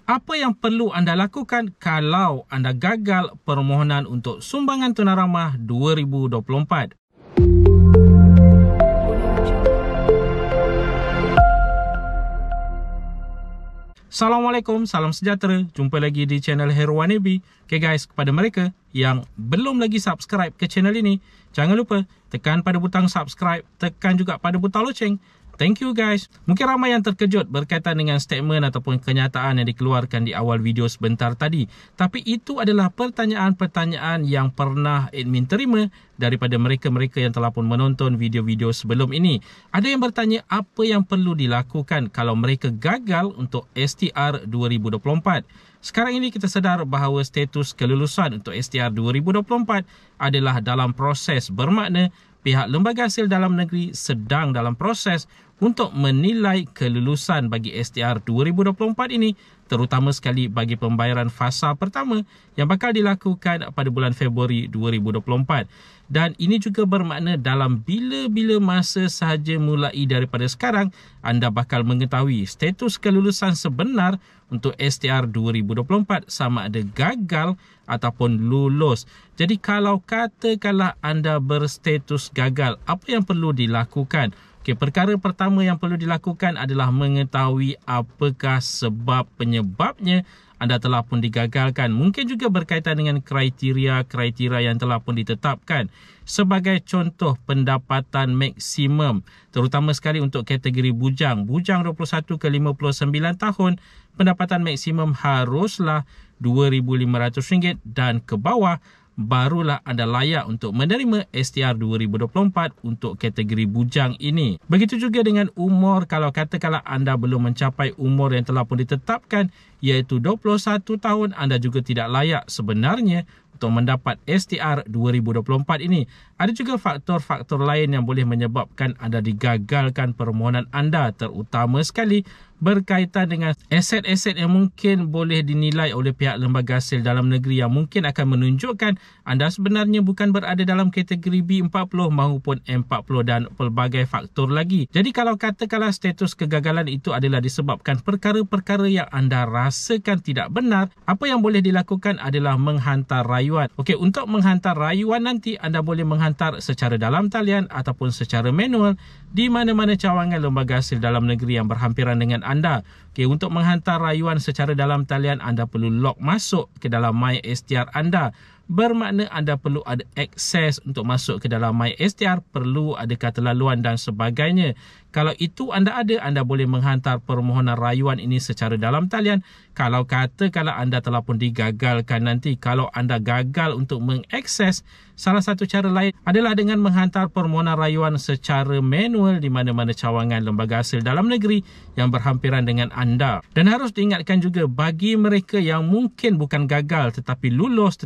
Apa yang perlu anda lakukan kalau anda gagal permohonan untuk sumbangan tunai ramah 2024? Assalamualaikum, salam sejahtera. Jumpa lagi di channel Heru1AB. Okay guys, kepada mereka yang belum lagi subscribe ke channel ini, jangan lupa tekan pada butang subscribe, tekan juga pada butang loceng. Thank you guys. Mungkin ramai yang terkejut berkaitan dengan statement ataupun kenyataan yang dikeluarkan di awal video sebentar tadi. Tapi itu adalah pertanyaan-pertanyaan yang pernah admin terima daripada mereka-mereka yang telah pun menonton video-video sebelum ini. Ada yang bertanya apa yang perlu dilakukan kalau mereka gagal untuk STR 2024. Sekarang ini kita sedar bahawa status kelulusan untuk STR 2024 adalah dalam proses, bermakna pihak Lembaga Hasil Dalam Negeri sedang dalam proses untuk menilai kelulusan bagi STR 2024 ini, terutama sekali bagi pembayaran fasa pertama yang bakal dilakukan pada bulan Februari 2024. Dan ini juga bermakna dalam bila-bila masa sahaja mulai daripada sekarang, anda bakal mengetahui status kelulusan sebenar untuk STR 2024 sama ada gagal ataupun lulus. Jadi kalau katakanlah anda berstatus gagal, apa yang perlu dilakukan? Okey, perkara pertama yang perlu dilakukan adalah mengetahui apakah sebab penyebabnya anda telah pun digagalkan. Mungkin juga berkaitan dengan kriteria-kriteria yang telah pun ditetapkan. Sebagai contoh, pendapatan maksimum, terutama sekali untuk kategori bujang. Bujang 21 ke 59 tahun, pendapatan maksimum haruslah RM2,500 dan ke bawah, barulah anda layak untuk menerima STR 2024 untuk kategori bujang ini. Begitu juga dengan umur, kalau katakanlah anda belum mencapai umur yang telah pun ditetapkan iaitu 21 tahun, anda juga tidak layak sebenarnya untuk mendapat STR 2024 ini. Ada juga faktor-faktor lain yang boleh menyebabkan anda digagalkan permohonan anda, terutama sekali berkaitan dengan aset-aset yang mungkin boleh dinilai oleh pihak Lembaga Hasil Dalam Negeri yang mungkin akan menunjukkan anda sebenarnya bukan berada dalam kategori B40 maupun M40 dan pelbagai faktor lagi. Jadi kalau katakanlah status kegagalan itu adalah disebabkan perkara-perkara yang anda rasakan tidak benar, apa yang boleh dilakukan adalah menghantar rayuan. Okey, untuk menghantar rayuan nanti anda boleh menghantar secara dalam talian ataupun secara manual di mana-mana cawangan Lembaga Hasil Dalam Negeri yang berhampiran dengan anda. Okey, untuk menghantar rayuan secara dalam talian, anda perlu log masuk ke dalam MySTR anda. Bermakna anda perlu ada akses untuk masuk ke dalam MySTR, perlu ada kata laluan dan sebagainya. Kalau itu anda ada, anda boleh menghantar permohonan rayuan ini secara dalam talian. Kalau katakanlah anda telah pun digagalkan nanti, kalau anda gagal untuk mengakses, salah satu cara lain adalah dengan menghantar permohonan rayuan secara manual di mana-mana cawangan Lembaga Hasil Dalam Negeri yang berhampiran dengan anda. Dan harus diingatkan juga bagi mereka yang mungkin bukan gagal tetapi lulus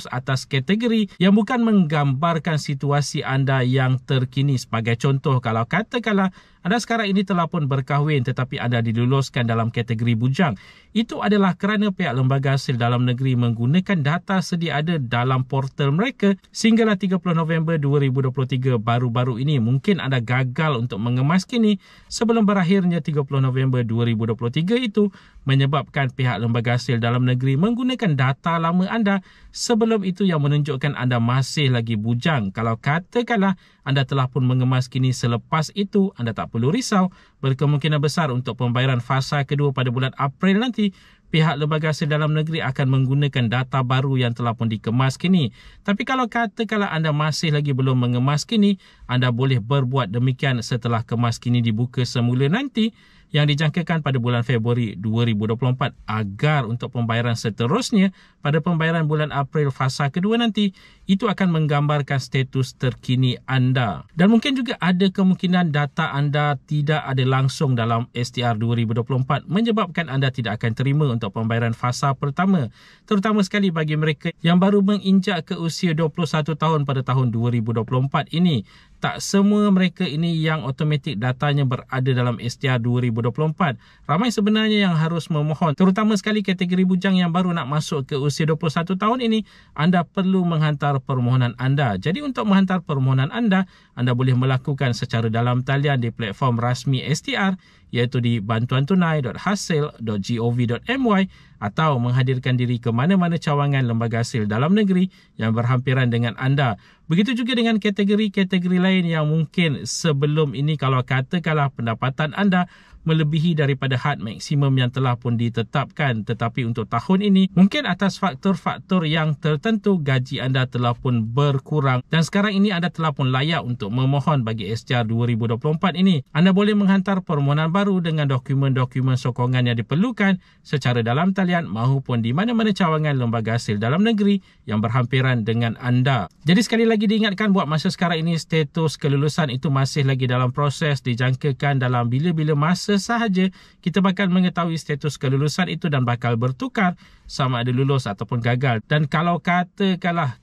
atas kategori yang bukan menggambarkan situasi anda yang terkini. Sebagai contoh, kalau katakanlah anda sekarang ini telah pun berkahwin tetapi anda diluluskan dalam kategori bujang, itu adalah kerana pihak Lembaga Hasil Dalam Negeri menggunakan data sedia ada dalam portal mereka sehinggalah 30 November 2023 baru-baru ini. Mungkin anda gagal untuk mengemas kini sebelum berakhirnya 30 November 2023 itu, menyebabkan pihak Lembaga Hasil Dalam Negeri menggunakan data lama anda sebelum itu yang menunjukkan anda masih lagi bujang. Kalau katakanlah anda telah pun mengemas kini selepas itu, anda tak perlu risau. Berkemungkinan besar untuk pembayaran fasa kedua pada bulan April nanti, pihak Lembaga Hasil Dalam Negeri akan menggunakan data baru yang telah pun dikemas kini. Tapi kalau katakanlah anda masih lagi belum mengemas kini, anda boleh berbuat demikian setelah kemas kini dibuka semula nanti yang dijangkakan pada bulan Februari 2024 agar untuk pembayaran seterusnya pada pembayaran bulan April fasa kedua nanti itu akan menggambarkan status terkini anda. Dan mungkin juga ada kemungkinan data anda tidak ada langsung dalam STR 2024 menyebabkan anda tidak akan terima untuk pembayaran fasa pertama, terutama sekali bagi mereka yang baru menginjak ke usia 21 tahun pada tahun 2024 ini. Tak semua mereka ini yang automatik datanya berada dalam STR 2024. Ramai sebenarnya yang harus memohon, terutama sekali kategori bujang yang baru nak masuk ke usia 21 tahun ini. Anda perlu menghantar permohonan anda. Jadi untuk menghantar permohonan anda boleh melakukan secara dalam talian di platform rasmi STR iaitu di bantuantunai.hasil.gov.my atau menghadirkan diri ke mana-mana cawangan lembaga hasil dalam negeri yang berhampiran dengan anda. Begitu juga dengan kategori-kategori lain yang mungkin sebelum ini kalau katakanlah pendapatan anda melebihi daripada had maksimum yang telah pun ditetapkan, tetapi untuk tahun ini mungkin atas faktor-faktor yang tertentu gaji anda telah pun berkurang dan sekarang ini anda telah pun layak untuk memohon bagi SCR 2024 ini. Anda boleh menghantar permohonan baru dengan dokumen-dokumen sokongan yang diperlukan secara dalam talian maupun di mana-mana cawangan lembaga hasil dalam negeri yang berhampiran dengan anda. Jadi sekali lagi diingatkan buat masa sekarang ini status kelulusan itu masih lagi dalam proses, dijangkakan dalam bila-bila masa sahaja kita bakal mengetahui status kelulusan itu dan bakal bertukar sama ada lulus ataupun gagal. Dan kalau katakanlah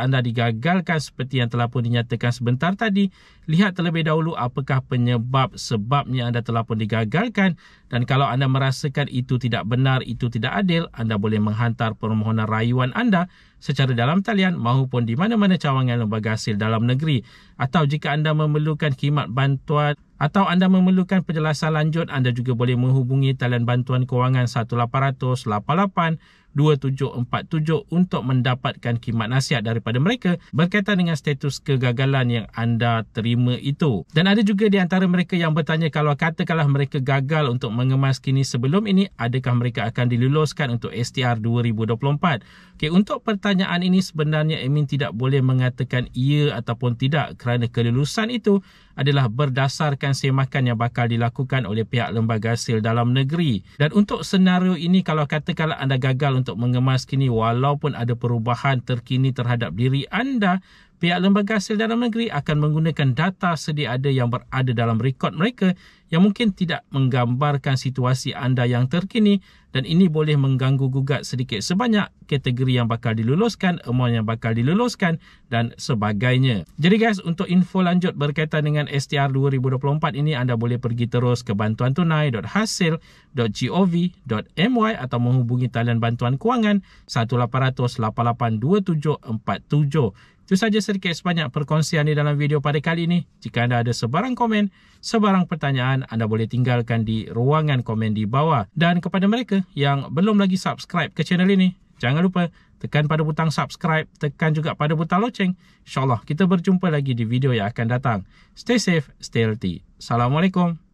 anda digagalkan seperti yang telah pun dinyatakan sebentar tadi, lihat terlebih dahulu apakah sebabnya anda telah pun digagalkan, dan kalau anda merasakan itu tidak benar, itu tidak adil, anda boleh menghantar permohonan rayuan anda secara dalam talian maupun di mana-mana cawangan lembaga hasil dalam negeri. Atau jika anda memerlukan khidmat bantuan atau anda memerlukan penjelasan lanjut, anda juga boleh menghubungi talian bantuan kewangan 1-800-88-2747 untuk mendapatkan khidmat nasihat daripada mereka berkaitan dengan status kegagalan yang anda terima itu. Dan ada juga di antara mereka yang bertanya kalau katakanlah mereka gagal untuk mengemas kini sebelum ini, adakah mereka akan diluluskan untuk STR 2024? Okay, untuk pertanyaan ini sebenarnya admin tidak boleh mengatakan ya ataupun tidak kerana kelulusan itu adalah berdasarkan semakan yang bakal dilakukan oleh pihak lembaga hasil dalam negeri. Dan untuk senario ini, kalau katakanlah anda gagal untuk mengemas kini walaupun ada perubahan terkini terhadap diri anda, pihak lembaga hasil dalam negeri akan menggunakan data sedia ada yang berada dalam rekod mereka yang mungkin tidak menggambarkan situasi anda yang terkini, dan ini boleh mengganggu gugat sedikit sebanyak kategori yang bakal diluluskan, amount yang bakal diluluskan dan sebagainya. Jadi guys, untuk info lanjut berkaitan dengan STR 2024 ini, anda boleh pergi terus ke bantuantunai.hasil.gov.my atau menghubungi talian bantuan kewangan 1-800-88-2747. Itu saja sedikit sebanyak perkongsian di dalam video pada kali ini. Jika anda ada sebarang komen, sebarang pertanyaan, anda boleh tinggalkan di ruangan komen di bawah. Dan kepada mereka yang belum lagi subscribe ke channel ini, jangan lupa tekan pada butang subscribe, tekan juga pada butang loceng. InsyaAllah kita berjumpa lagi di video yang akan datang. Stay safe, stay healthy. Assalamualaikum.